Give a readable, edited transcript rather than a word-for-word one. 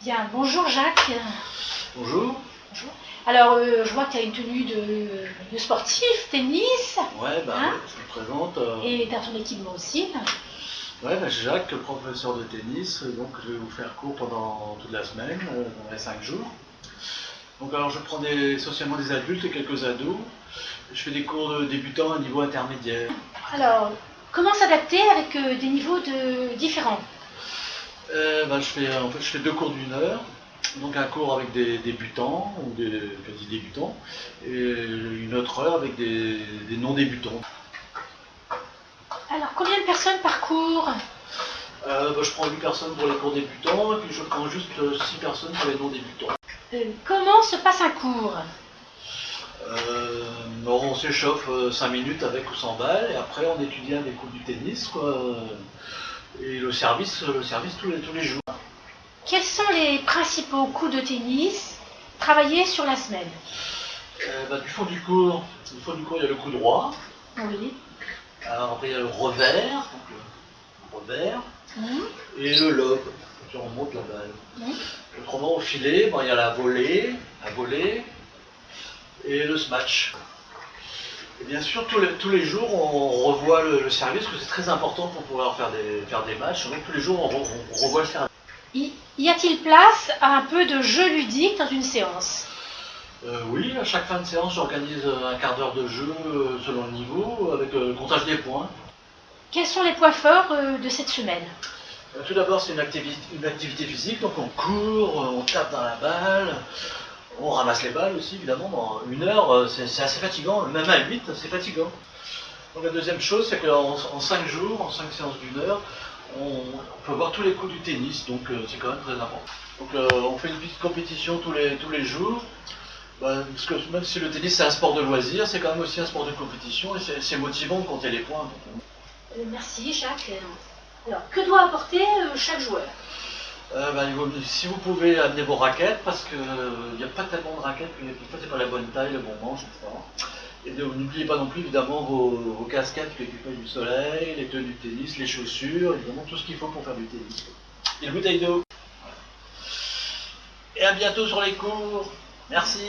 Bien, bonjour Jacques. Bonjour. Bonjour. Alors, je vois que tu as une tenue de sportif, tennis. Ouais, Hein? ouais, je me présente. Et tu as ton équipement aussi. Ouais, je suis Jacques, professeur de tennis. Donc, je vais vous faire cours pendant toute la semaine, dans les 5 jours. Donc, alors, je prends essentiellement des adultes et quelques ados. Je fais des cours de débutants à niveau intermédiaire. Alors, comment s'adapter avec des niveaux différents? En fait, je fais 2 cours d'1 heure. Donc, un cours avec des débutants ou des quasi débutants, et une autre heure avec des non-débutants. Alors, combien de personnes par cours? Je prends 8 personnes pour les cours débutants et puis je prends juste 6 personnes pour les non-débutants. Comment se passe un cours? On s'échauffe 5 minutes avec ou sans balle et après on étudie des coups du tennis, quoi. Et le service tous les jours. Quels sont les principaux coups de tennis travaillés sur la semaine? Du fond du cours, il y a le coup droit. Oui. Alors après il y a le revers, et le lob, qui remonte la balle. Autrement au filet, il y a la volée, et le smash. Et bien sûr, tous les jours, on revoit le service, parce que c'est très important pour pouvoir faire des matchs. Donc tous les jours, on revoit le service. Y a-t-il place à un peu de jeu ludique dans une séance? Oui, à chaque fin de séance, j'organise un quart d'heure de jeu selon le niveau, avec le comptage des points. Quels sont les points forts de cette semaine? Tout d'abord, c'est une activité physique, donc on court, on tape dans la balle, on ramasse les balles aussi, évidemment. Dans 1 heure, c'est assez fatigant, même à 8, c'est fatigant. Donc la deuxième chose, c'est qu'en 5 jours, en 5 séances d'1 heure, on peut voir tous les coups du tennis, donc c'est quand même très important. Donc on fait une petite compétition tous les jours, parce que même si le tennis c'est un sport de loisir, c'est quand même aussi un sport de compétition, et c'est motivant de compter les points. Merci Jacques. Alors, que doit apporter chaque joueur? Si vous pouvez amener vos raquettes, parce qu'il n'y a pas tellement de raquettes, que fois c'est pas la bonne taille, le bon manche, etc. Et n'oubliez pas non plus évidemment vos casquettes qui protègent du soleil, les tenues de tennis, les chaussures, évidemment tout ce qu'il faut pour faire du tennis. Et une bouteille d'eau. Et à bientôt sur les cours. Merci.